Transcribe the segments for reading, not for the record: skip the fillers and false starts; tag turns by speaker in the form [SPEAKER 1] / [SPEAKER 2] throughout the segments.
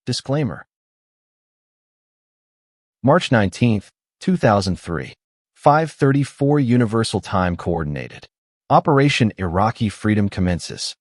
[SPEAKER 1] Disclaimer. March 19, 2003. 5:34 Universal Time Coordinated. Operation Iraqi Freedom commences.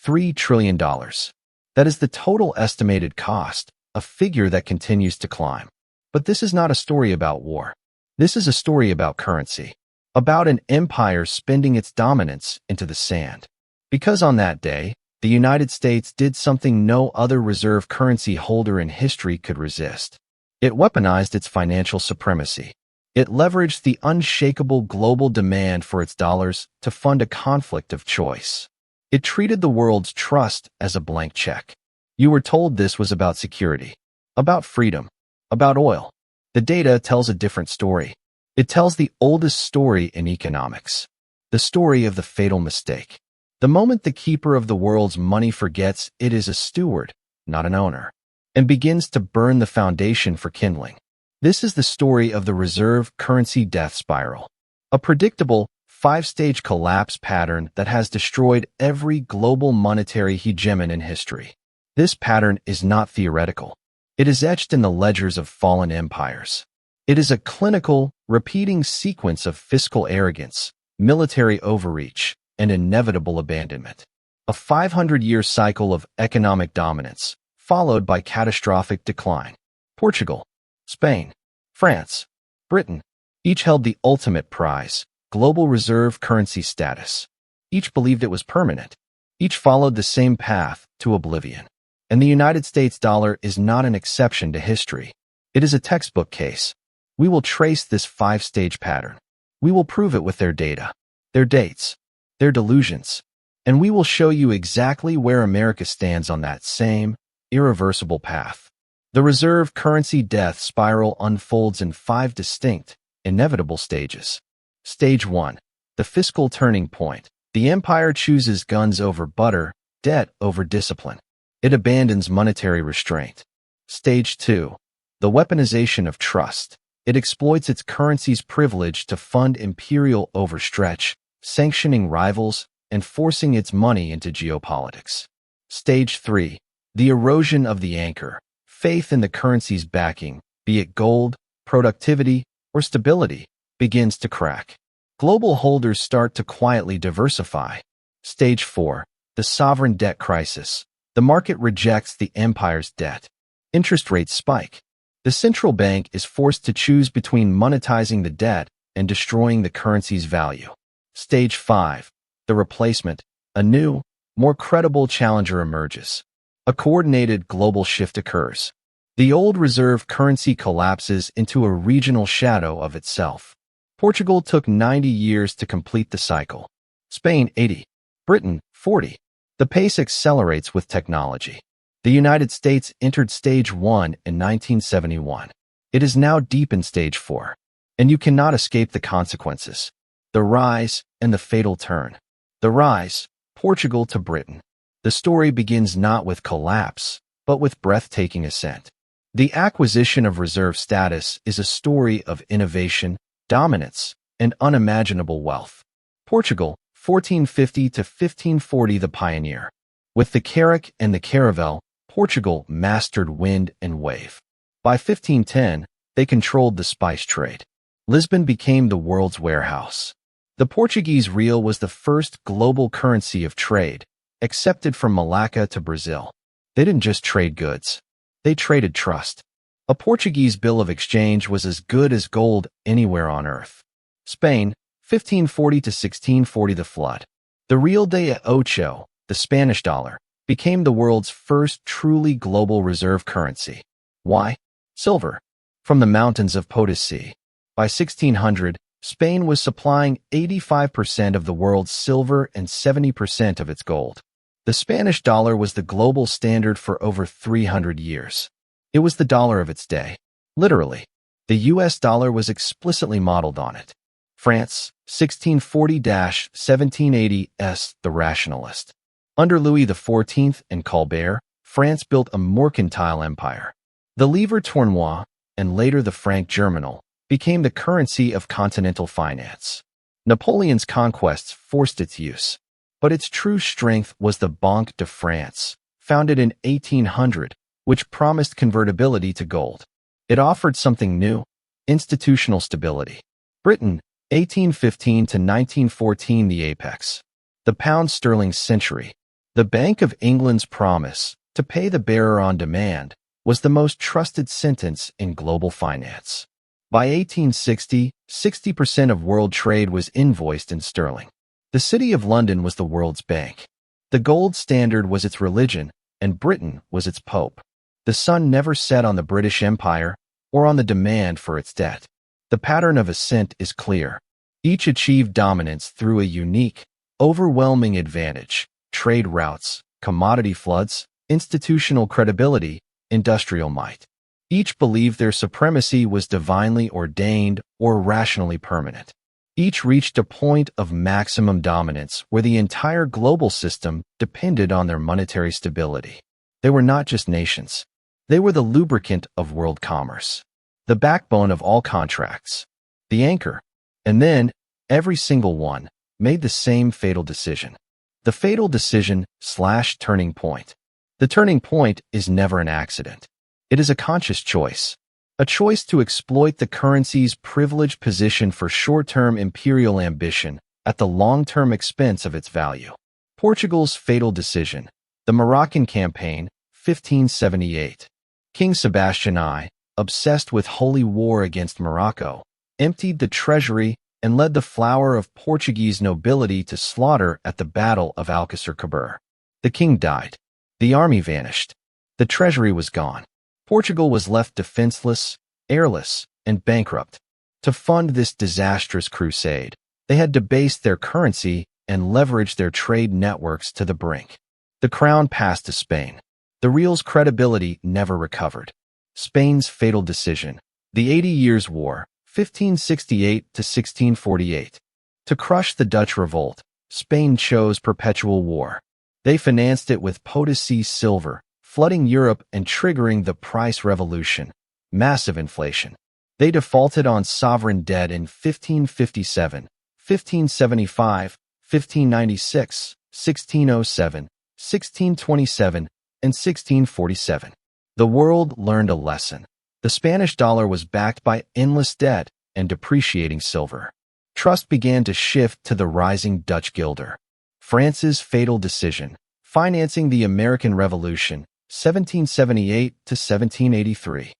[SPEAKER 1] $3 trillion. That is the total estimated cost, a figure that continues to climb. But this is not a story about war. This is a story about currency. About an empire spending its dominance into the sand. Because on that day, the United States did something no other reserve currency holder in history could resist. It weaponized its financial supremacy. It leveraged the unshakable global demand for its dollars to fund a conflict of choice. It treated the world's trust as a blank check. You were told this was about security, about freedom, about oil. The data tells a different story. It tells the oldest story in economics, the story of the fatal mistake. The moment the keeper of the world's money forgets it is a steward, not an owner, and begins to burn the foundation for kindling. This is the story of the reserve currency death spiral, a predictable, five-stage collapse pattern that has destroyed every global monetary hegemon in history. This pattern is not theoretical. It is etched in the ledgers of fallen empires. It is a clinical, repeating sequence of fiscal arrogance, military overreach, and inevitable abandonment. A 500-year cycle of economic dominance, followed by catastrophic decline. Portugal, Spain, France, Britain, each held the ultimate prize, global reserve currency status. Each believed it was permanent. Each followed the same path to oblivion. And the United States dollar is not an exception to history. It is a textbook case. We will trace this five-stage pattern. We will prove it with their data, their dates, their delusions, and we will show you exactly where America stands on that same, irreversible path. The reserve currency death spiral unfolds in five distinct, inevitable stages. Stage 1. The fiscal turning point. The empire chooses guns over butter, debt over discipline. It abandons monetary restraint. Stage 2. The weaponization of trust. It exploits its currency's privilege to fund imperial overstretch, sanctioning rivals, and forcing its money into geopolitics. Stage 3. The erosion of the anchor. Faith in the currency's backing, be it gold, productivity, or stability, begins to crack. Global holders start to quietly diversify. Stage 4. The sovereign debt crisis. The market rejects the empire's debt. Interest rates spike. The central bank is forced to choose between monetizing the debt and destroying the currency's value. Stage 5. The replacement. A new, more credible challenger emerges. A coordinated global shift occurs. The old reserve currency collapses into a regional shadow of itself. Portugal took 90 years to complete the cycle. Spain, 80. Britain, 40. The pace accelerates with technology. The United States entered Stage 1 in 1971. It is now deep in Stage 4. And you cannot escape the consequences. The rise and the fatal turn. The rise, Portugal to Britain. The story begins not with collapse, but with breathtaking ascent. The acquisition of reserve status is a story of innovation, dominance, and unimaginable wealth. Portugal, 1450 to 1540, the pioneer. With the carrack and the caravel, Portugal mastered wind and wave. By 1510, they controlled the spice trade. Lisbon became the world's warehouse. The Portuguese real was the first global currency of trade, accepted from Malacca to Brazil. They didn't just trade goods. They traded trust. A Portuguese bill of exchange was as good as gold anywhere on earth. Spain, 1540 to 1640, the flood. The Real de Ocho, the Spanish dollar, became the world's first truly global reserve currency. Why? Silver. From the mountains of Potosi. By 1600, Spain was supplying 85% of the world's silver and 70% of its gold. The Spanish dollar was the global standard for over 300 years. It was the dollar of its day. Literally. The US dollar was explicitly modeled on it. France, 1640-1780, the rationalist. Under Louis XIV and Colbert, France built a mercantile empire. The livre tournois, and later the franc germinal, became the currency of continental finance. Napoleon's conquests forced its use, but its true strength was the Banque de France, founded in 1800, which promised convertibility to gold. It offered something new: institutional stability. Britain, 1815 to 1914, the apex. The pound sterling century. The Bank of England's promise to pay the bearer on demand was the most trusted sentence in global finance. By 1860, 60% of world trade was invoiced in sterling. The City of London was the world's bank. The gold standard was its religion, and Britain was its pope. The sun never set on the British Empire or on the demand for its debt. The pattern of ascent is clear. Each achieved dominance through a unique, overwhelming advantage: trade routes, commodity floods, institutional credibility, industrial might. Each believed their supremacy was divinely ordained or rationally permanent. Each reached a point of maximum dominance where the entire global system depended on their monetary stability. They were not just nations. They were the lubricant of world commerce, the backbone of all contracts, the anchor. And then, every single one made the same fatal decision. The fatal decision/turning point. The turning point is never an accident. It is a conscious choice. A choice to exploit the currency's privileged position for short-term imperial ambition at the long-term expense of its value. Portugal's fatal decision. The Moroccan campaign, 1578. King Sebastian I, obsessed with holy war against Morocco, emptied the treasury and led the flower of Portuguese nobility to slaughter at the Battle of Alcácer Quibir. The king died. The army vanished. The treasury was gone. Portugal was left defenseless, heirless, and bankrupt. To fund this disastrous crusade, they had debased their currency and leveraged their trade networks to the brink. The crown passed to Spain. The real's credibility never recovered. Spain's fatal decision. The 80 Years' War, 1568 to 1648. To crush the Dutch revolt, Spain chose perpetual war. They financed it with potassy silver, flooding Europe and triggering the price revolution, massive inflation. They defaulted on sovereign debt in 1557, 1575, 1596, 1607, 1627, and 1647. The world learned a lesson. The Spanish dollar was backed by endless debt and depreciating silver. Trust began to shift to the rising Dutch guilder. France's fatal decision. Financing the American Revolution, 1778 to 1783.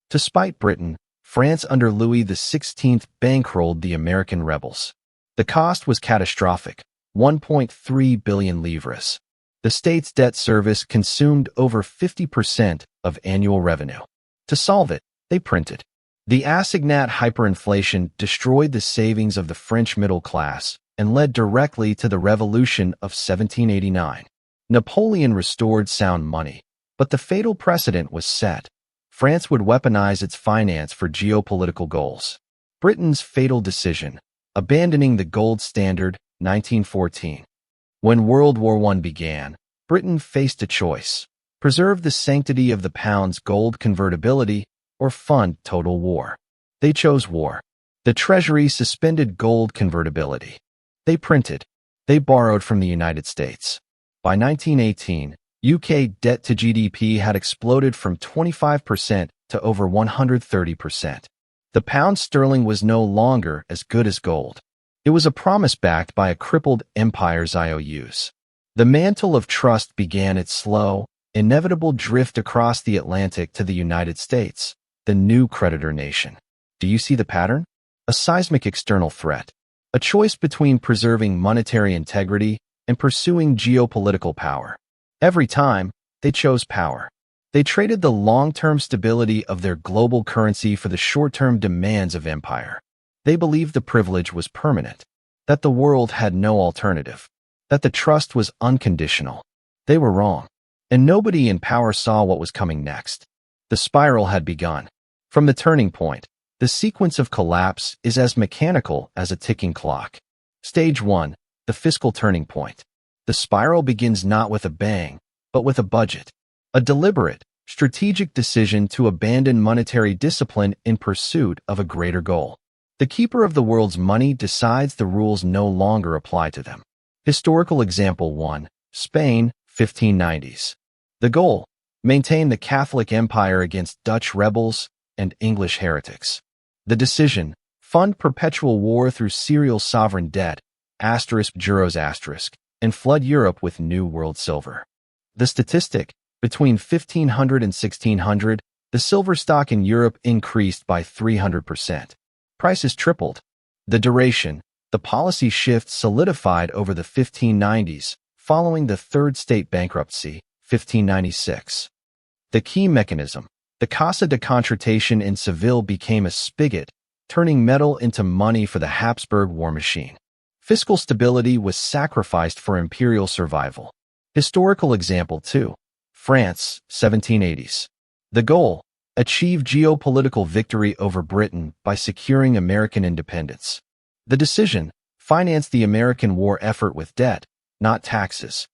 [SPEAKER 1] To spite Britain, France under Louis XVI bankrolled the American rebels. The cost was catastrophic: 1.3 billion livres. The state's debt service consumed over 50% of annual revenue. To solve it, they printed. The assignat hyperinflation destroyed the savings of the French middle class and led directly to the Revolution of 1789. Napoleon restored sound money, but the fatal precedent was set. France would weaponize its finance for geopolitical goals. Britain's fatal decision. Abandoning the gold standard, 1914. When World War I began, Britain faced a choice: preserve the sanctity of the pound's gold convertibility or fund total war. They chose war. The Treasury suspended gold convertibility. They printed. They borrowed from the United States. By 1918, UK debt to GDP had exploded from 25% to over 130%. The pound sterling was no longer as good as gold. It was a promise backed by a crippled empire's IOUs. The mantle of trust began its slow, inevitable drift across the Atlantic to the United States, the new creditor nation. Do you see the pattern? A seismic external threat. A choice between preserving monetary integrity and pursuing geopolitical power. Every time, they chose power. They traded the long-term stability of their global currency for the short-term demands of empire. They believed the privilege was permanent, that the world had no alternative, that the trust was unconditional. They were wrong, and nobody in power saw what was coming next. The spiral had begun. From the turning point, the sequence of collapse is as mechanical as a ticking clock. Stage 1. The fiscal turning point. The spiral begins not with a bang, but with a budget. A deliberate, strategic decision to abandon monetary discipline in pursuit of a greater goal. The keeper of the world's money decides the rules no longer apply to them. Historical example 1. Spain, 1590s. The goal: maintain the Catholic Empire against Dutch rebels and English heretics. The decision, fund perpetual war through serial sovereign debt, *juros*, and flood Europe with New World silver. The statistic, between 1500 and 1600, the silver stock in Europe increased by 300%. Prices tripled. The duration, the policy shift solidified over the 1590s, following the Third State bankruptcy, 1596. The key mechanism, the Casa de Contratation in Seville became a spigot, turning metal into money for the Habsburg war machine. Fiscal stability was sacrificed for imperial survival. Historical example 2. France, 1780s. The goal, achieve geopolitical victory over Britain by securing American independence. The decision, finance the American war effort with debt, not taxes.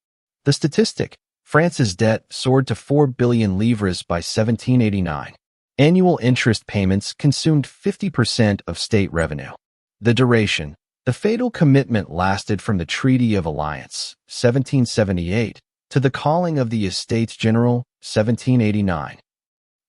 [SPEAKER 1] The statistic, France's debt soared to 4 billion livres by 1789. Annual interest payments consumed 50% of state revenue. The duration, the fatal commitment lasted from the Treaty of Alliance, 1778, to the calling of the Estates General, 1789.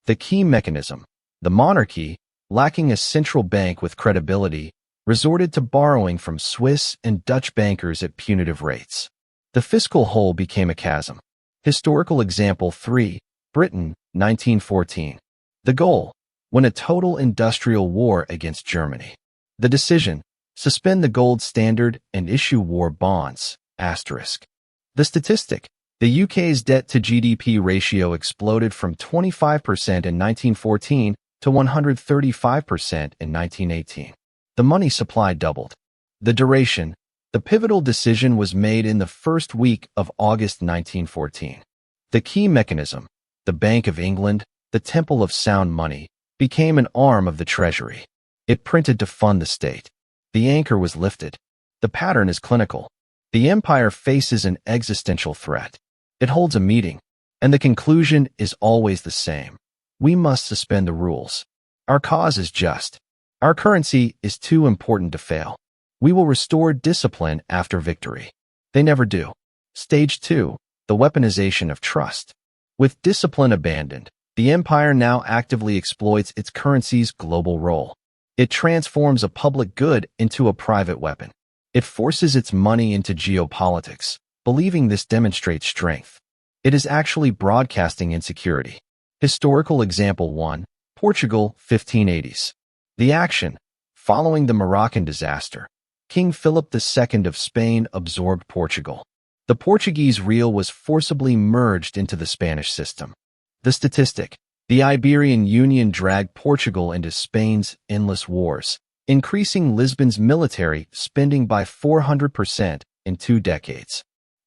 [SPEAKER 1] The key mechanism, the monarchy, lacking a central bank with credibility, resorted to borrowing from Swiss and Dutch bankers at punitive rates. The fiscal hole became a chasm. Historical example 3. Britain, 1914. The goal, win a total industrial war against Germany. The decision, suspend the gold standard and issue war bonds, *. The statistic, the UK's debt-to-GDP ratio exploded from 25% in 1914 to 135% in 1918. The money supply doubled. The duration, the pivotal decision was made in the first week of August 1914. The key mechanism, the Bank of England, the Temple of Sound Money, became an arm of the Treasury. It printed to fund the state. The anchor was lifted. The pattern is clinical. The empire faces an existential threat. It holds a meeting, and the conclusion is always the same. We must suspend the rules. Our cause is just. Our currency is too important to fail. We will restore discipline after victory. They never do. Stage 2, the weaponization of trust. With discipline abandoned, the empire now actively exploits its currency's global role. It transforms a public good into a private weapon. It forces its money into geopolitics, believing this demonstrates strength. It is actually broadcasting insecurity. Historical example 1, Portugal, 1580s. The action, following the Moroccan disaster, King Philip II of Spain absorbed Portugal. The Portuguese real was forcibly merged into the Spanish system. The statistic, the Iberian Union dragged Portugal into Spain's endless wars, increasing Lisbon's military spending by 400% in 2 decades.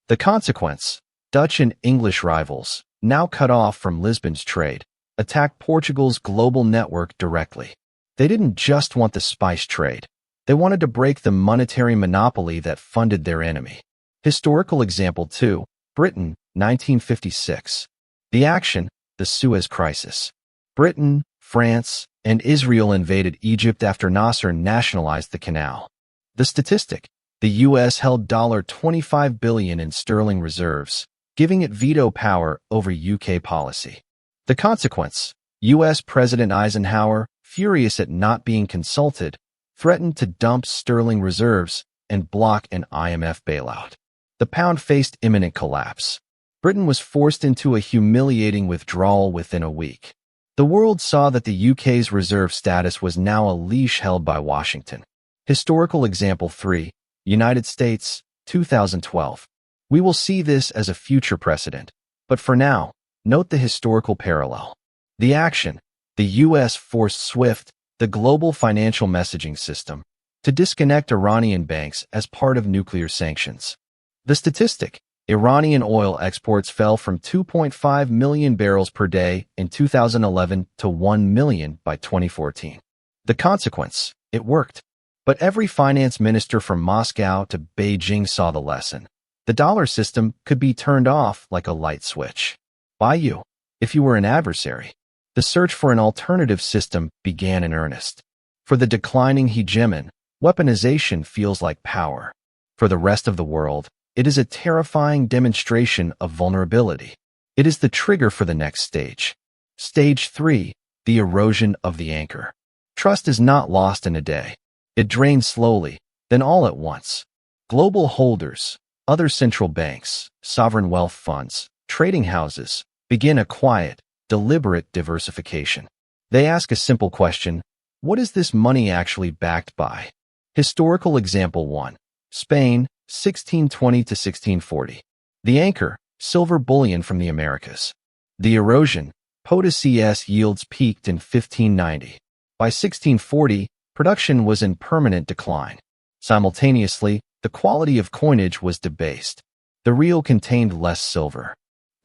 [SPEAKER 1] The consequence, Dutch and English rivals, now cut off from Lisbon's trade, attacked Portugal's global network directly. They didn't just want the spice trade. They wanted to break the monetary monopoly that funded their enemy. Historical example 2, Britain, 1956. The action, the Suez Crisis. Britain, France, and Israel invaded Egypt after Nasser nationalized the canal. The statistic, the U.S. held $25 billion in sterling reserves, giving it veto power over UK policy. The consequence, U.S. President Eisenhower, furious at not being consulted, threatened to dump sterling reserves and block an IMF bailout. The pound faced imminent collapse. Britain was forced into a humiliating withdrawal within a week. The world saw that the UK's reserve status was now a leash held by Washington. Historical example 3, United States, 2012. We will see this as a future precedent, but for now, note the historical parallel. The action, the U.S. forced SWIFT, the global financial messaging system, to disconnect Iranian banks as part of nuclear sanctions. The statistic, Iranian oil exports fell from 2.5 million barrels per day in 2011 to 1 million by 2014. The consequence, it worked. But every finance minister from Moscow to Beijing saw the lesson. The dollar system could be turned off like a light switch. By you, if you were an adversary. The search for an alternative system began in earnest. For the declining hegemon, weaponization feels like power. For the rest of the world, it is a terrifying demonstration of vulnerability. It is the trigger for the next stage. Stage 3. The erosion of the anchor. Trust is not lost in a day. It drains slowly, then all at once. Global holders, other central banks, sovereign wealth funds, trading houses begin a quiet, deliberate diversification. They ask a simple question: what is this money actually backed by? Historical example 1. Spain, 1620 to 1640. The anchor, silver bullion from the Americas. The erosion, Portuguese yields peaked in 1590. By 1640, production was in permanent decline. Simultaneously, the quality of coinage was debased. The real contained less silver.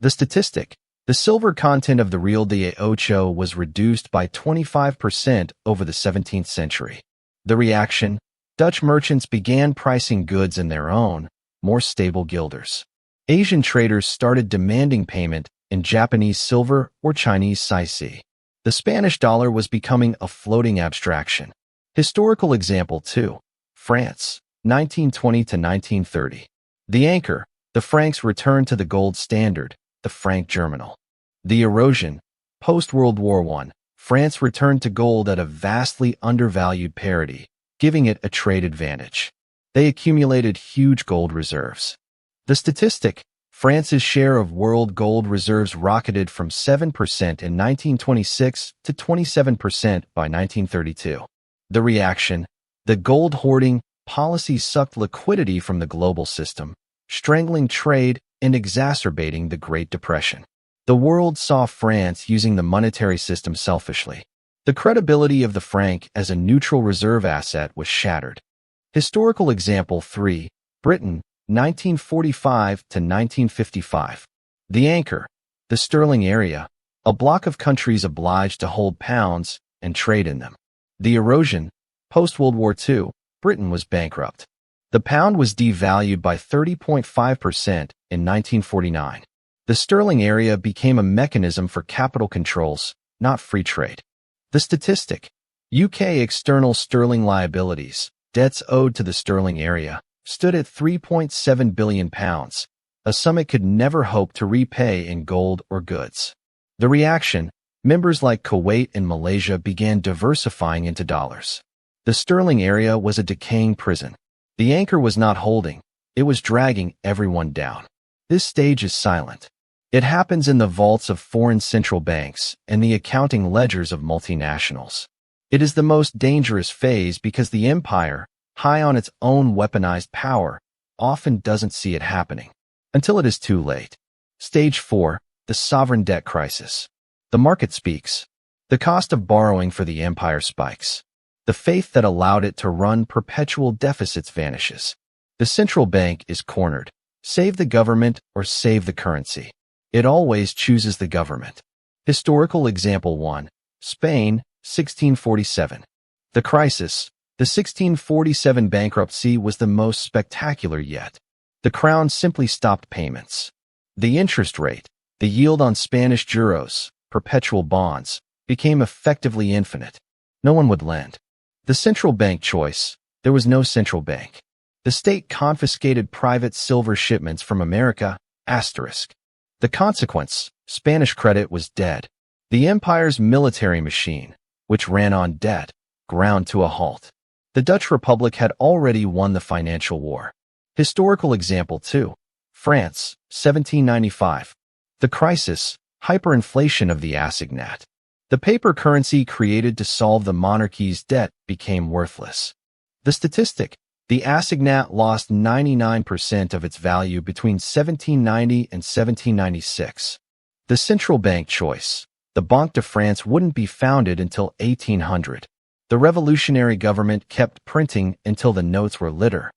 [SPEAKER 1] The statistic: the silver content of the Real de Ocho was reduced by 25% over the 17th century. The reaction: Dutch merchants began pricing goods in their own, more stable guilders. Asian traders started demanding payment in Japanese silver or Chinese saisi. The Spanish dollar was becoming a floating abstraction. Historical example 2. France, 1920 to 1930. The anchor, the francs returned to the gold standard, the franc germinal. The erosion, post-World War I, France returned to gold at a vastly undervalued parity, giving it a trade advantage. They accumulated huge gold reserves. The statistic: France's share of world gold reserves rocketed from 7% in 1926 to 27% by 1932. The reaction: the gold hoarding policy sucked liquidity from the global system, strangling trade and exacerbating the Great Depression. The world saw France using the monetary system selfishly. The credibility of the franc as a neutral reserve asset was shattered. Historical example 3. Britain, 1945 to 1955. The anchor, the sterling area, a block of countries obliged to hold pounds and trade in them. The erosion, post-World War II, Britain was bankrupt. The pound was devalued by 30.5% in 1949. The sterling area became a mechanism for capital controls, not free trade. The statistic: UK external sterling liabilities, debts owed to the sterling area, stood at £3.7 billion, a sum it could never hope to repay in gold or goods. The reaction: members like Kuwait and Malaysia began diversifying into dollars. The sterling area was a decaying prison. The anchor was not holding, it was dragging everyone down. This stage is silent. It happens in the vaults of foreign central banks and the accounting ledgers of multinationals. It is the most dangerous phase because the empire, high on its own weaponized power, often doesn't see it happening until it is too late. Stage 4. The sovereign debt crisis. The market speaks. The cost of borrowing for the empire spikes. The faith that allowed it to run perpetual deficits vanishes. The central bank is cornered. Save the government or save the currency. It always chooses the government. Historical example 1. Spain, 1647. The crisis, the 1647 bankruptcy, was the most spectacular yet. The crown simply stopped payments. The interest rate, the yield on Spanish juros, perpetual bonds, became effectively infinite. No one would lend. The central bank choice: there was no central bank. The state confiscated private silver shipments from America, asterisk. The consequence: Spanish credit was dead. The empire's military machine, which ran on debt, ground to a halt. The Dutch Republic had already won the financial war. Historical example 2. France, 1795. The crisis: hyperinflation of the assignat. The paper currency created to solve the monarchy's debt became worthless. The statistic: the assignat lost 99% of its value between 1790 and 1796. The central bank choice: the Banque de France wouldn't be founded until 1800. The revolutionary government kept printing until the notes were litter.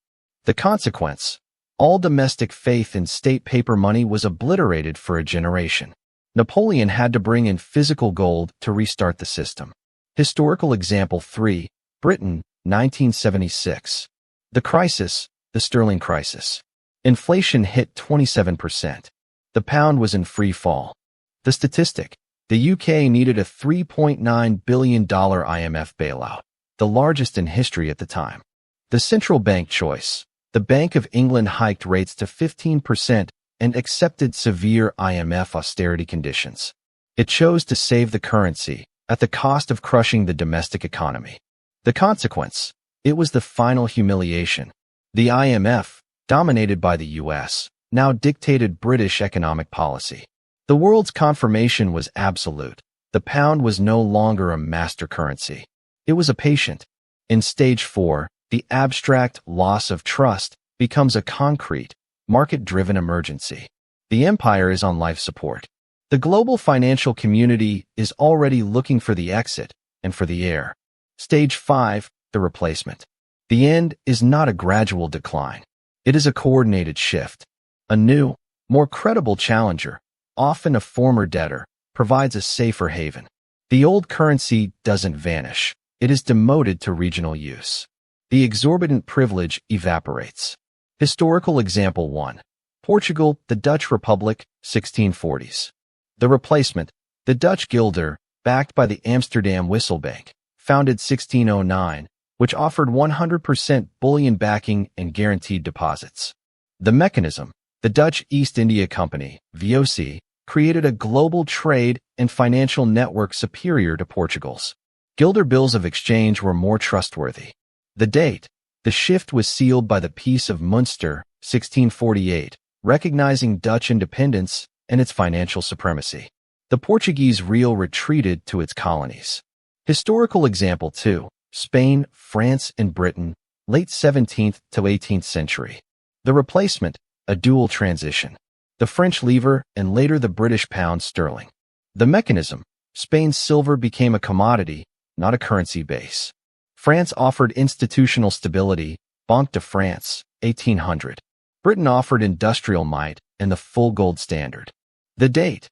[SPEAKER 1] The consequence: all domestic faith in state paper money was obliterated for a generation. Napoleon had to bring in physical gold to restart the system. Historical example 3. Britain, 1976. The crisis: the sterling crisis. Inflation hit 27%. The pound was in free fall. The statistic: the UK needed a $3.9 billion IMF bailout, the largest in history at the time. The central bank choice: the Bank of England hiked rates to 15% and accepted severe IMF austerity conditions. It chose to save the currency at the cost of crushing the domestic economy. The consequence? It was the final humiliation. The IMF, dominated by the US, now dictated British economic policy. The world's confirmation was absolute. The pound was no longer a master currency. It was a patient. In stage 4, the abstract loss of trust becomes a concrete, market-driven emergency. The empire is on life support. The global financial community is already looking for the exit and for the heir. Stage 5, the replacement. The end is not a gradual decline. It is a coordinated shift. A new, more credible challenger, often a former debtor, provides a safer haven. The old currency doesn't vanish. It is demoted to regional use. The exorbitant privilege evaporates. Historical example 1. Portugal, the Dutch Republic, 1640s. The replacement, the Dutch guilder, backed by the Amsterdam Wisselbank, founded 1609, which offered 100% bullion backing and guaranteed deposits. The mechanism, the Dutch East India Company, VOC, created a global trade and financial network superior to Portugal's. Guilder bills of exchange were more trustworthy. The date, the shift was sealed by the Peace of Münster, 1648, recognizing Dutch independence and its financial supremacy. The Portuguese Real retreated to its colonies. Historical example 2. Spain, France, and Britain, late 17th to 18th century. The replacement, a dual transition. The French livre and later the British pound sterling. The mechanism, Spain's silver became a commodity, not a currency base. France offered institutional stability, Banque de France, 1800. Britain offered industrial might and the full gold standard. The date?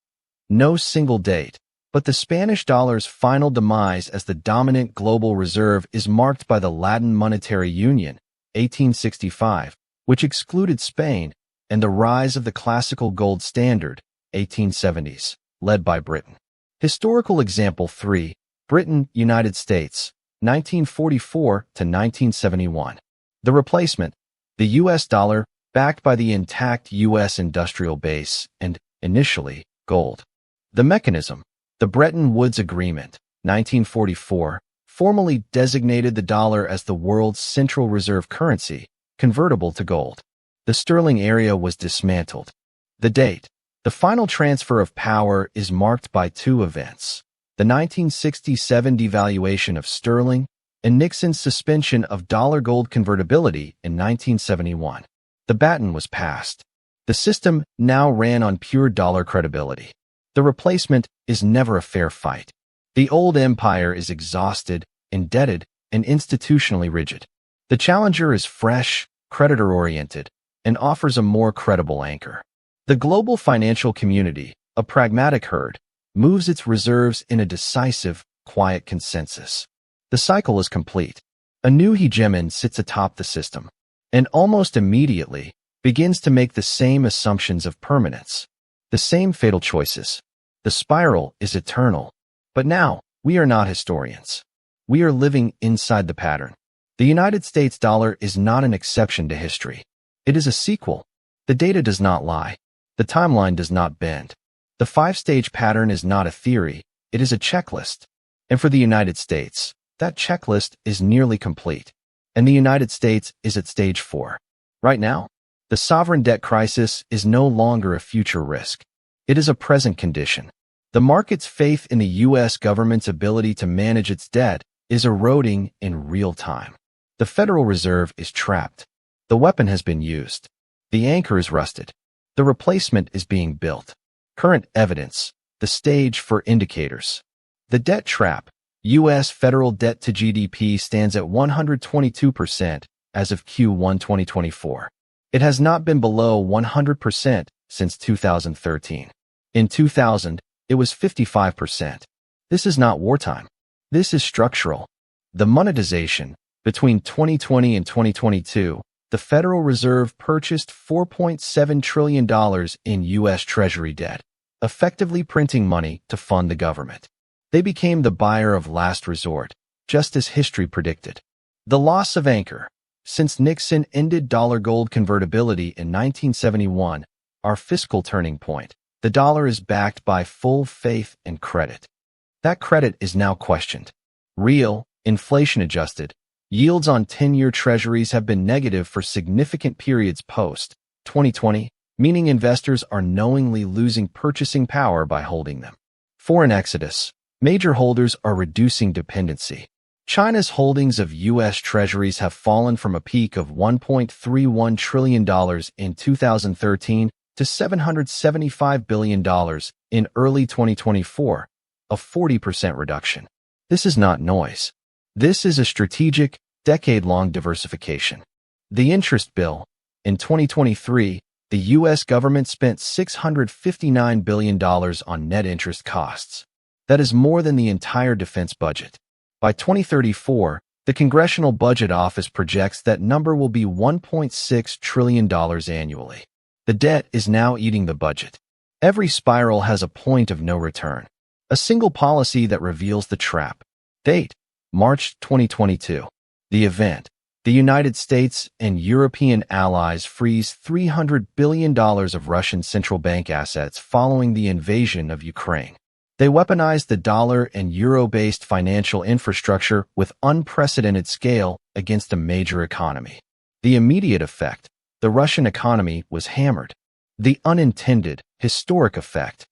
[SPEAKER 1] No single date, but the Spanish dollar's final demise as the dominant global reserve is marked by the Latin Monetary Union, 1865, which excluded Spain, and the rise of the classical gold standard, 1870s, led by Britain. Historical example 3. Britain, United States, 1944 to 1971. The replacement, the U.S. dollar, backed by the intact U.S. industrial base and, initially, gold. The mechanism, the Bretton Woods Agreement, 1944, formally designated the dollar as the world's central reserve currency, convertible to gold. The sterling area was dismantled. The date, the final transfer of power is marked by 2 events. The 1967 devaluation of sterling and Nixon's suspension of dollar-gold convertibility in 1971. The baton was passed. The system now ran on pure dollar credibility. The replacement is never a fair fight. The old empire is exhausted, indebted, and institutionally rigid. The challenger is fresh, creditor-oriented, and offers a more credible anchor. The global financial community, a pragmatic herd, moves its reserves in a decisive, quiet consensus. The cycle is complete. A new hegemon sits atop the system, and almost immediately begins to make the same assumptions of permanence, the same fatal choices. The spiral is eternal. But now, we are not historians. We are living inside the pattern. The United States dollar is not an exception to history. It is a sequel. The data does not lie. The timeline does not bend. The 5-stage pattern is not a theory. It is a checklist. And for the United States, that checklist is nearly complete. And the United States is at stage 4. Right now, the sovereign debt crisis is no longer a future risk. It is a present condition. The market's faith in the U.S. government's ability to manage its debt is eroding in real time. The Federal Reserve is trapped. The weapon has been used. The anchor is rusted. The replacement is being built. Current evidence, the stage for indicators. The debt trap, U.S. federal debt to GDP stands at 122% as of Q1 2024. It has not been below 100% since 2013. In 2000, it was 55%. This is not wartime. This is structural. The monetization. Between 2020 and 2022, the Federal Reserve purchased $4.7 trillion in U.S. Treasury debt, effectively printing money to fund the government. They became the buyer of last resort, just as history predicted. The loss of anchor. Since Nixon ended dollar-gold convertibility in 1971, our fiscal turning point. The dollar is backed by full faith and credit. That credit is now questioned. Real, inflation-adjusted, yields on 10-year treasuries have been negative for significant periods post-2020, meaning investors are knowingly losing purchasing power by holding them. Foreign exodus. Major holders are reducing dependency. China's holdings of U.S. treasuries have fallen from a peak of $1.31 trillion in 2013 to $775 billion in early 2024, a 40% reduction. This is not noise. This is a strategic, decade-long diversification. The interest bill. In 2023, the U.S. government spent $659 billion on net interest costs. That is more than the entire defense budget. By 2034, the Congressional Budget Office projects that number will be $1.6 trillion annually. The debt is now eating the budget. Every spiral has a point of no return. A single policy that reveals the trap. Date: March 2022. The event: the United States and European allies freeze $300 billion of Russian central bank assets following the invasion of Ukraine. They weaponized the dollar and euro-based financial infrastructure with unprecedented scale against a major economy. The immediate effect: the Russian economy was hammered. The unintended, historic effect: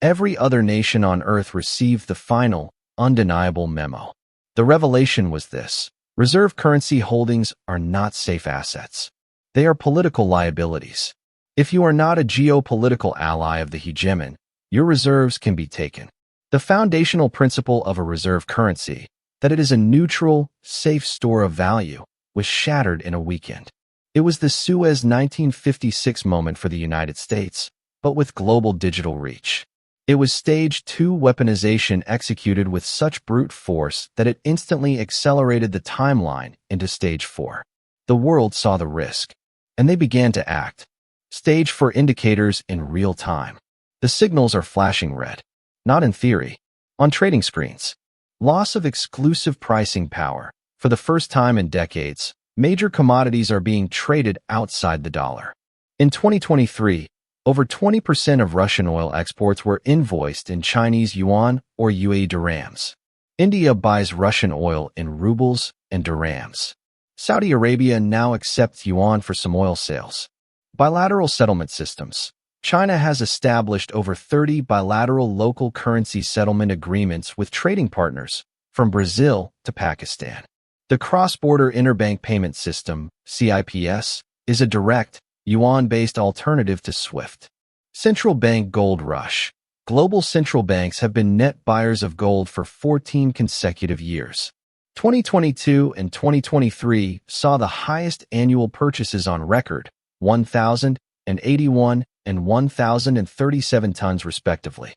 [SPEAKER 1] every other nation on earth received the final, undeniable memo. The revelation was this: reserve currency holdings are not safe assets. They are political liabilities. If you are not a geopolitical ally of the hegemon, your reserves can be taken. The foundational principle of a reserve currency, that it is a neutral, safe store of value, was shattered in a weekend. It was the Suez 1956 moment for the United States, but with global digital reach. It was Stage 2 weaponization executed with such brute force that it instantly accelerated the timeline into Stage 4. The world saw the risk, and they began to act. Stage 4 indicators in real time. The signals are flashing red. Not in theory. On trading screens. Loss of exclusive pricing power. For the first time in decades, major commodities are being traded outside the dollar. In 2023, over 20% of Russian oil exports were invoiced in Chinese yuan or UAE dirhams. India buys Russian oil in rubles and dirhams. Saudi Arabia now accepts yuan for some oil sales. Bilateral settlement systems. China has established over 30 bilateral local currency settlement agreements with trading partners, from Brazil to Pakistan. The Cross-Border Interbank Payment System, CIPS, is a direct, yuan-based alternative to SWIFT. Central Bank Gold Rush. Global central banks have been net buyers of gold for 14 consecutive years. 2022 and 2023 saw the highest annual purchases on record, 1,081 and 1,037 tons respectively.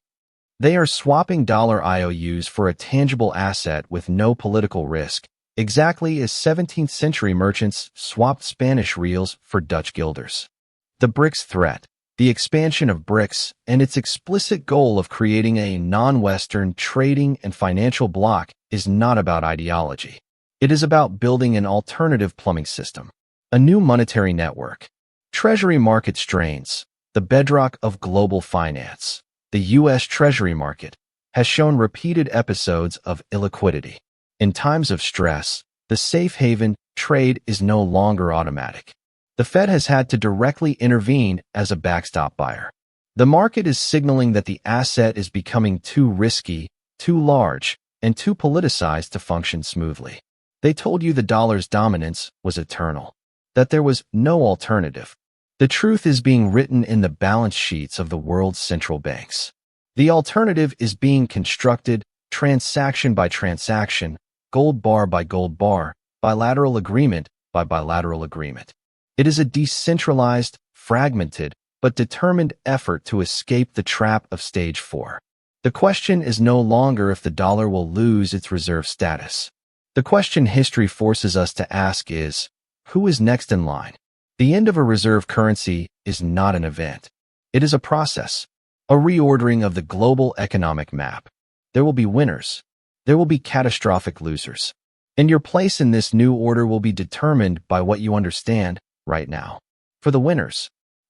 [SPEAKER 1] They are swapping dollar IOUs for a tangible asset with no political risk, exactly as 17th century merchants swapped Spanish reals for Dutch guilders. The BRICS threat. The expansion of BRICS and its explicit goal of creating a non-Western trading and financial bloc is not about ideology. It is about building an alternative plumbing system. A new monetary network. Treasury market strains. The bedrock of global finance. The U.S. Treasury market has shown repeated episodes of illiquidity. In times of stress, the safe haven trade is no longer automatic. The Fed has had to directly intervene as a backstop buyer. The market is signaling that the asset is becoming too risky, too large, and too politicized to function smoothly. They told you the dollar's dominance was eternal, that there was no alternative. The truth is being written in the balance sheets of the world's central banks. The alternative is being constructed, transaction by transaction, gold bar by gold bar, bilateral agreement by bilateral agreement. It is a decentralized, fragmented, but determined effort to escape the trap of Stage 4. The question is no longer if the dollar will lose its reserve status. The question history forces us to ask is, who is next in line? The end of a reserve currency is not an event. It is a process, a reordering of the global economic map. There will be winners. There will be catastrophic losers. And your place in this new order will be determined by what you understand right now. For the winners,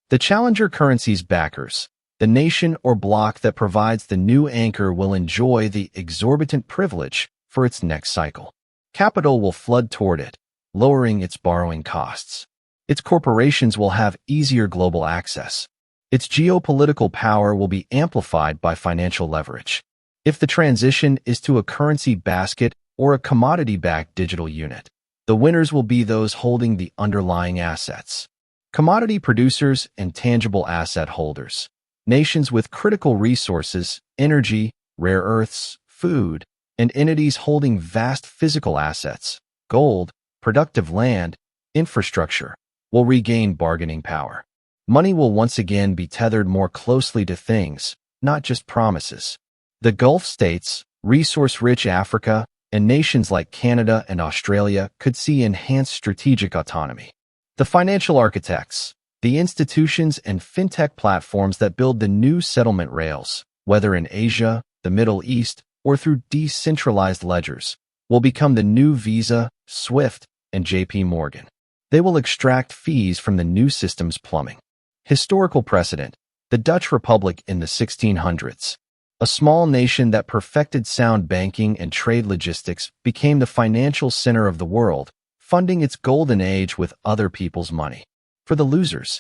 [SPEAKER 1] The challenger currency's backers, the nation or bloc that provides the new anchor, will enjoy the exorbitant privilege for its next cycle. Capital will flood toward it, lowering its borrowing costs. Its corporations will have easier global access. Its geopolitical power will be amplified by financial leverage. If the transition is to a currency basket or a commodity-backed digital unit, the winners will be those holding the underlying assets. Commodity producers and tangible asset holders. Nations with critical resources, energy, rare earths, food, and entities holding vast physical assets, gold, productive land, infrastructure, will regain bargaining power. Money will once again be tethered more closely to things, not just promises. The Gulf states, resource-rich Africa, and nations like Canada and Australia could see enhanced strategic autonomy. The financial architects, the institutions and fintech platforms that build the new settlement rails, whether in Asia, the Middle East, or through decentralized ledgers, will become the new Visa, SWIFT, and JP Morgan. They will extract fees from the new system's plumbing. Historical precedent: the Dutch Republic in the 1600s. A small nation that perfected sound banking and trade logistics became the financial center of the world, funding its golden age with other people's money. For the losers,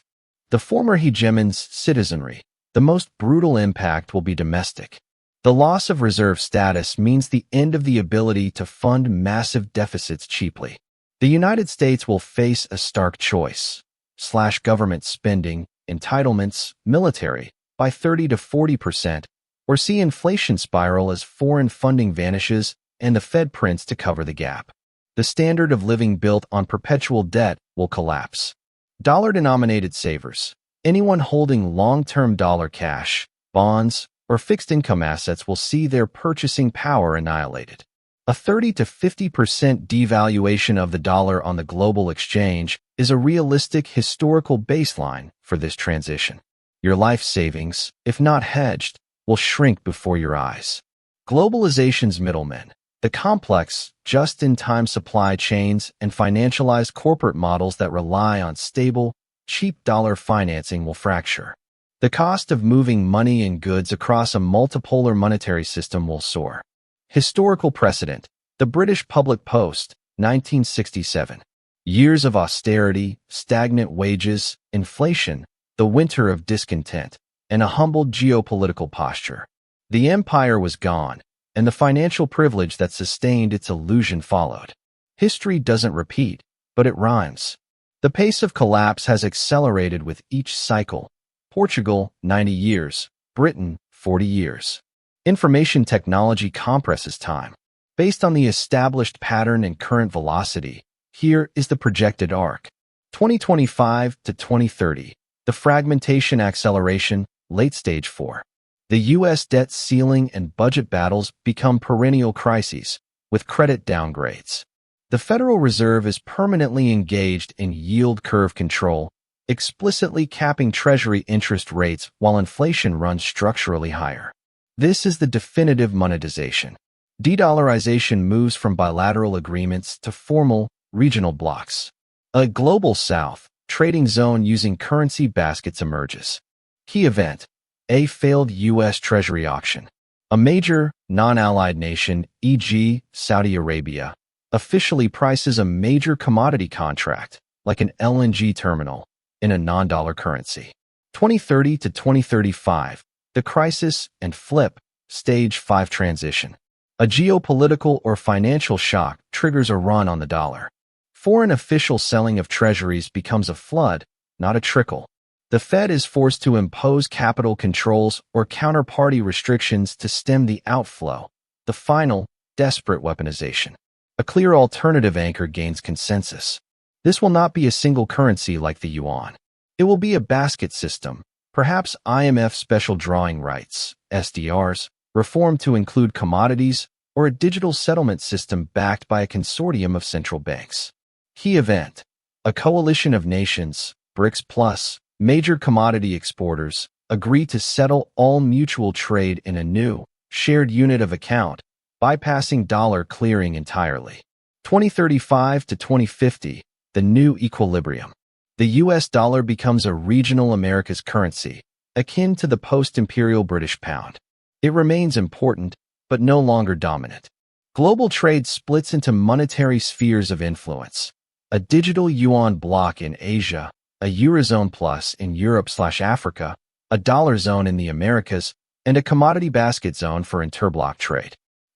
[SPEAKER 1] the former hegemon's citizenry, the most brutal impact will be domestic. The loss of reserve status means the end of the ability to fund massive deficits cheaply. The United States will face a stark choice: slash government spending, entitlements, military, by 30 to 40%, or see inflation spiral as foreign funding vanishes and the Fed prints to cover the gap. The standard of living built on perpetual debt will collapse. Dollar-denominated savers, anyone holding long-term dollar cash, bonds, or fixed income assets, will see their purchasing power annihilated. A 30 to 50% devaluation of the dollar on the global exchange is a realistic historical baseline for this transition. Your life savings, if not hedged, will shrink before your eyes. Globalization's middlemen, the complex, just-in-time supply chains and financialized corporate models that rely on stable, cheap dollar financing, will fracture. The cost of moving money and goods across a multipolar monetary system will soar. Historical precedent: the British Public Post, 1967. Years of austerity, stagnant wages, inflation, the winter of discontent, and a humbled geopolitical posture. The empire was gone, and the financial privilege that sustained its illusion followed. History doesn't repeat, but it rhymes. The pace of collapse has accelerated with each cycle. Portugal, 90 years. Britain, 40 years. Information technology compresses time. Based on the established pattern and current velocity, here is the projected arc. 2025 to 2030. The fragmentation acceleration, late stage 4. The U.S. debt ceiling and budget battles become perennial crises, with credit downgrades. The Federal Reserve is permanently engaged in yield curve control, explicitly capping Treasury interest rates while inflation runs structurally higher. This is the definitive monetization. De-dollarization moves from bilateral agreements to formal, regional blocs. A global South trading zone using currency baskets emerges. Key event: a failed U.S. Treasury auction. A major, non-allied nation, e.g., Saudi Arabia, officially prices a major commodity contract, like an LNG terminal, in a non-dollar currency. 2030 to 2035, the crisis and flip, stage 5 transition. A geopolitical or financial shock triggers a run on the dollar. Foreign official selling of treasuries becomes a flood, not a trickle. The Fed is forced to impose capital controls or counterparty restrictions to stem the outflow, the final, desperate weaponization. A clear alternative anchor gains consensus. This will not be a single currency like the yuan. It will be a basket system, perhaps IMF special drawing rights, SDRs, reformed to include commodities, or a digital settlement system backed by a consortium of central banks. Key event: a coalition of nations, BRICS plus, major commodity exporters, agree to settle all mutual trade in a new, shared unit of account, bypassing dollar clearing entirely. 2035 to 2050, the new equilibrium. The US dollar becomes a regional America's currency, akin to the post-imperial British pound. It remains important, but no longer dominant. Global trade splits into monetary spheres of influence. A digital yuan bloc in Asia, a Eurozone plus in Europe/Africa, a dollar zone in the Americas, and a commodity basket zone for interbloc trade.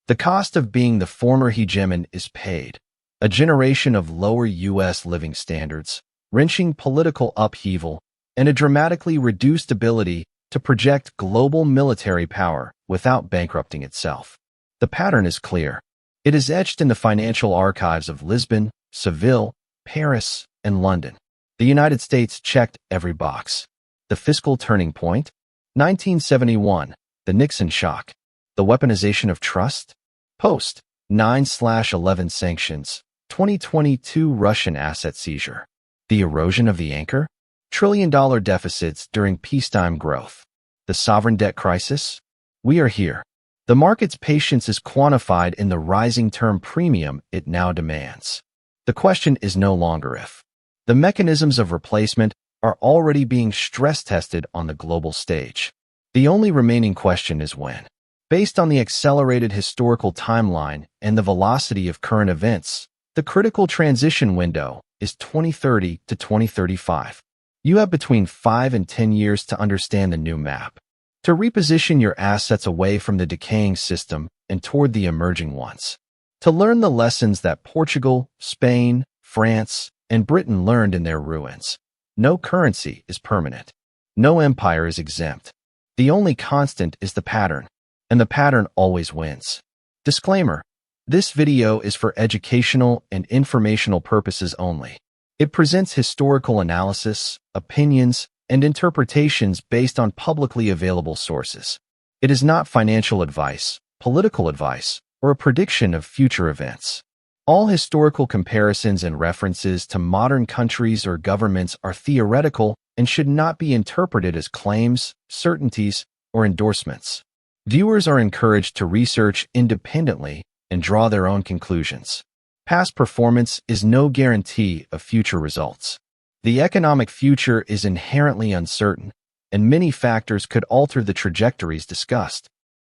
[SPEAKER 1] The cost of being the former hegemon is paid. A generation of lower U.S. living standards, wrenching political upheaval, and a dramatically reduced ability to project global military power without bankrupting itself. The pattern is clear. It is etched in the financial archives of Lisbon, Seville, Paris, and London. The United States checked every box. The fiscal turning point? 1971, the Nixon shock. The weaponization of trust? Post 9/11 sanctions. 2022 Russian asset seizure. The erosion of the anchor? Trillion-dollar deficits during peacetime growth. The sovereign debt crisis? We are here. The market's patience is quantified in the rising term premium it now demands. The question is no longer if. The mechanisms of replacement are already being stress-tested on the global stage. The only remaining question is when. Based on the accelerated historical timeline and the velocity of current events, the critical transition window is 2030 to 2035. You have between 5 and 10 years to understand the new map, to reposition your assets away from the decaying system and toward the emerging ones, to learn the lessons that Portugal, Spain, France, and Britain learned in their ruins. No currency is permanent. No empire is exempt. The only constant is the pattern, and the pattern always wins. Disclaimer: this video is for educational and informational purposes only. It presents historical analysis, opinions, and interpretations based on publicly available sources. It is not financial advice, political advice, or a prediction of future events. All historical comparisons and references to modern countries or governments are theoretical and should not be interpreted as claims, certainties, or endorsements. Viewers are encouraged to research independently and draw their own conclusions. Past performance is no guarantee of future results. The economic future is inherently uncertain, and many factors could alter the trajectories discussed.